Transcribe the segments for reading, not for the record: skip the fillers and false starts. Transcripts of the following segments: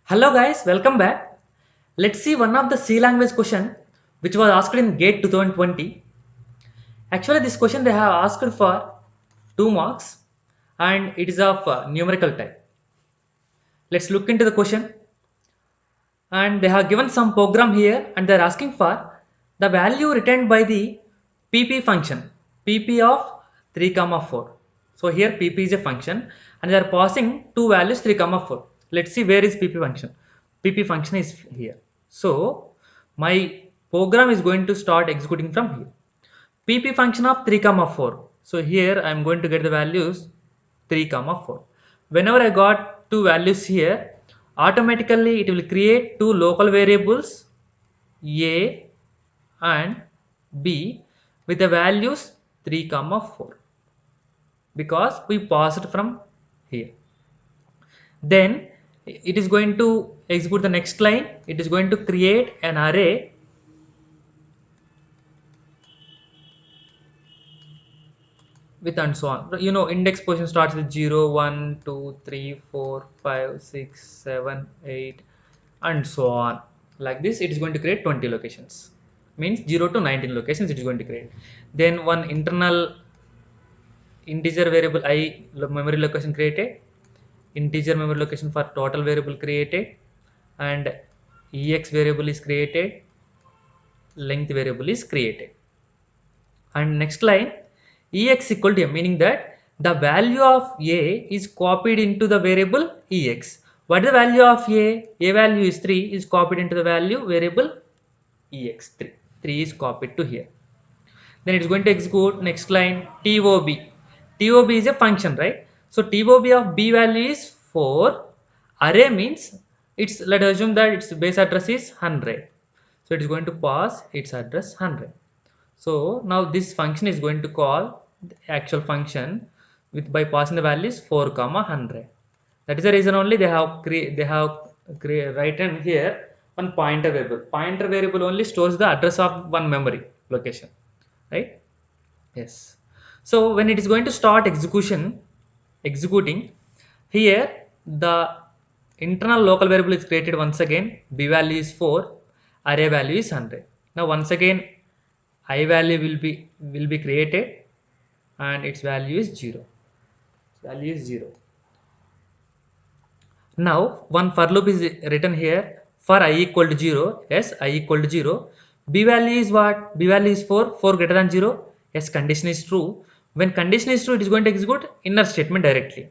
Hello guys, welcome back. Let's see one of the C language question which was asked in GATE 2020. Actually this question they have asked for 2 marks and it is of numerical type. Let's look into the question and they have given some program here and they are asking for the value returned by the pp function, pp of 3 comma 4. So here pp is a function and they are passing two values 3 comma 4. Let's see where is pp function. Pp function is here. So my program is going to start executing from here. pp function of 3 comma 4. So here I am going to get the values 3 comma 4. Whenever I got two values here, automatically it will create two local variables a and b with the values 3 comma 4 because we passed from here. Then it is going to execute the next line. It is going to create an array with and so on. You know, index position starts with 0, 1, 2, 3, 4, 5, 6, 7, 8, and so on. Like this, it is going to create 20 locations. Means 0 to 19 locations it is going to create. Then one internal integer variable I memory location created, integer memory location for total variable created, and ex variable is created, length variable is created. And next line ex equal to m, meaning that the value of a is copied into the variable ex. What is the value of a? A value is 3 is copied into the value variable ex3. 3 is copied to here. Then it's going to execute next line tob. Tob is a function, right? So tob of b value is 4. Array means it's, let us assume that its base address is 100. So it is going to pass its address 100. So now this function is going to call the actual function with by passing the values 4 comma 100. That is the reason only they have written here one pointer variable. Pointer variable only stores the address of one memory location, right? Yes. So when it is going to start executing here, the internal local variable is created once again. B value is 4, array value is 100. Now once again I value will be created and its value is 0. Value is 0. Now one for loop is written here for I equal to 0. Yes, I equal to 0. B value is what? B value is 4. 4 greater than 0. Yes, condition is true. When condition is true, it is going to execute inner statement directly.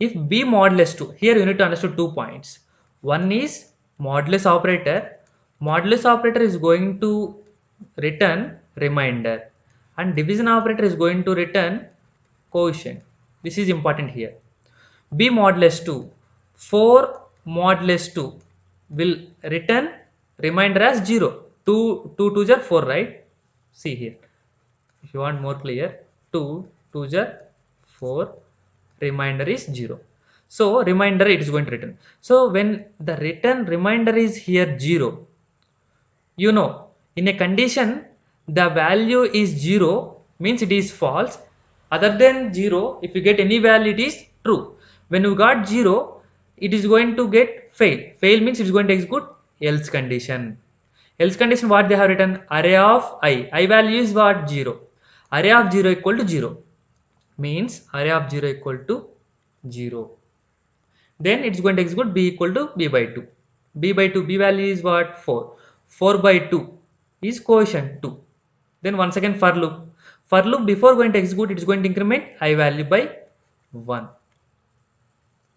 If B modulus 2, here you need to understand 2 points. One is modulus operator. Modulus operator is going to return remainder and division operator is going to return quotient. This is important here. B modulus 2, 4 modulus 2 will return remainder as 0. 2 2 are 4, right? See here. If you want more clear, 2 2 are 4, remainder is 0. So remainder it is going to return. So when the return remainder is here 0, you know, in a condition the value is 0 means it is false. Other than 0, if you get any value it is true. When you got 0, it is going to get fail. Fail means it is going to execute else condition. Else condition what they have written? Array of I. I value is what? 0. Array of 0 equal to 0 means array of 0 equal to 0. Then it's going to execute b equal to b by 2. B by 2, b value is what? 4. 4 by 2 is quotient 2. Then once again for loop. For loop before going to execute, it is going to increment I value by 1.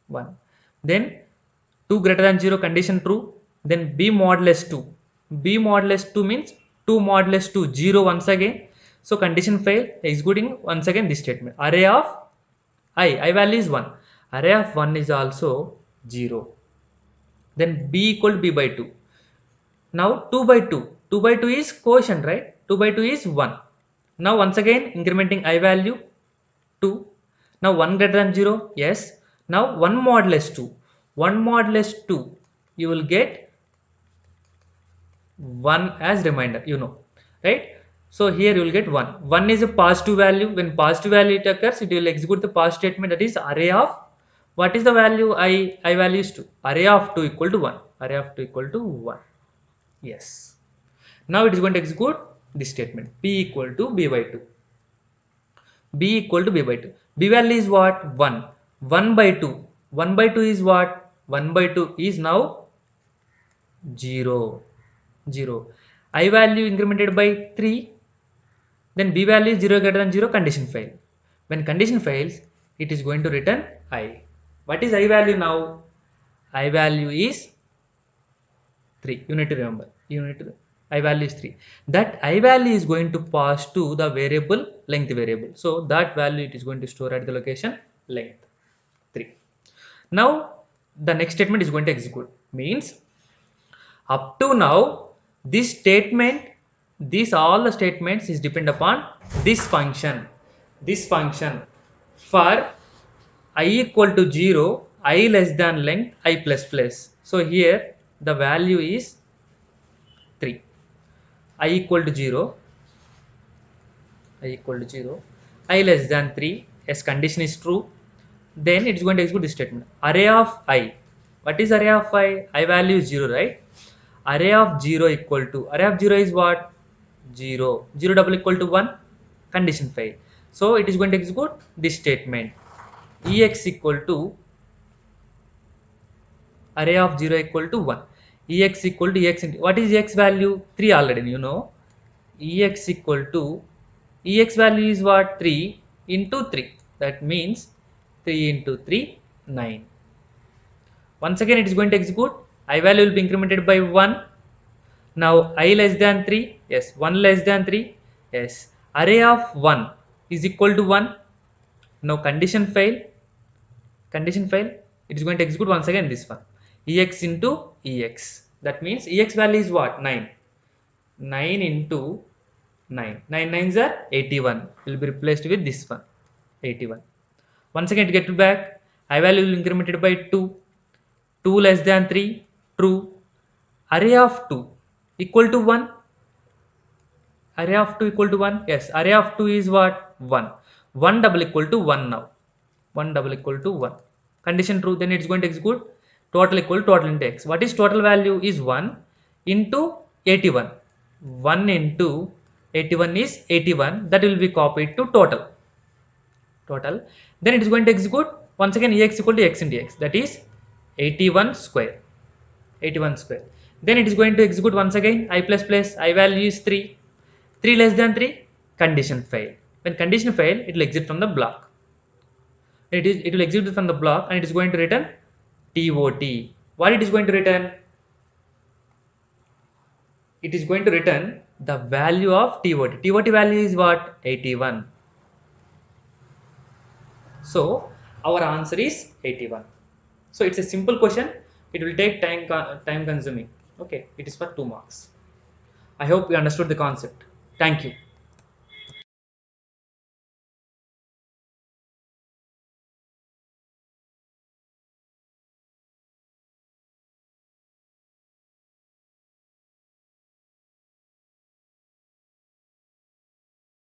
1. Then 2 greater than 0 condition true. Then b modulus 2. B modulus 2 means 2 modulus 2 0 once again. So condition fail, executing once again this statement. Array of I value is 1. Array of 1 is also 0. Then b equal to b by 2. Now 2 by 2. 2 by 2 is quotient, right? 2 by 2 is 1. Now once again incrementing I value 2. Now 1 greater than 0. Yes. Now 1 modulus 2. 1 modulus 2. You will get 1 as reminder, you know, right? So here you will get 1. 1 is a positive value. When positive value it occurs, it will execute the pass statement, that is array of What is the value I value is 2. Array of 2 equal to 1. Array of 2 equal to 1. Yes. Now it is going to execute this statement. B equal to B by 2. B equal to B by 2. B value is what? 1. 1 by 2. 1 by 2 is what? 1 by 2 is now 0. 0. I value incremented by 3. Then B value is 0 greater than 0, condition fail. When condition fails, it is going to return I. What is I value now? I value is 3. You need to remember. I value is 3. That I value is going to pass to the variable length variable. So that value it is going to store at the location length 3. Now the next statement is going to execute. Means up to now this statement, these all the statements is depend upon this function. This function for I equal to 0, I less than length, I plus plus. So here the value is 3. I equal to 0, I equal to 0, I less than 3, yes, condition is true. Then it is going to execute this statement. Array of I. What is array of I? I value is 0, right? Array of 0 equal to, array of 0 is what? 0. 0 double equal to 1, condition fail. So it is going to execute this statement. Ex equal to array of 0 equal to 1. Ex equal to ex into, what is ex value? 3 already, you know. Ex equal to, ex value is what? 3 into 3. That means 3 into 3, 9. Once again it is going to execute. I value will be incremented by 1. Now I less than 3. Yes, 1 less than 3. Yes. Array of 1 is equal to 1. Now condition fail. Condition fail. It is going to execute once again this one. Ex into ex. That means ex value is what? 9. 9 into 9. 9 nines are 81. Will be replaced with this one. 81. Once again to get back. I value will incremented by 2. 2 less than 3. True. Array of 2 equal to 1. Array of 2 equal to 1. Yes. Array of 2 is what? 1. 1 double equal to 1 now. 1 double equal to 1. Condition true. Then it's going to execute. Total equal to total into x. What is total value? Is 1 into 81. 1 into 81 is 81. That will be copied to total. Total. Then it is going to execute. Once again ex equal to x into x. That is 81 square. 81 square. Then it is going to execute once again. I plus plus. I value is 3. 3 less than 3. Condition fail. When condition fail, it will exit from the block. It will execute from the block and it is going to return TOT. What it is going to return? It is going to return the value of TOT. TOT value is what? 81. So our answer is 81. So it's a simple question. It will take time consuming. Okay, it is for 2 marks. I hope you understood the concept. Thank you.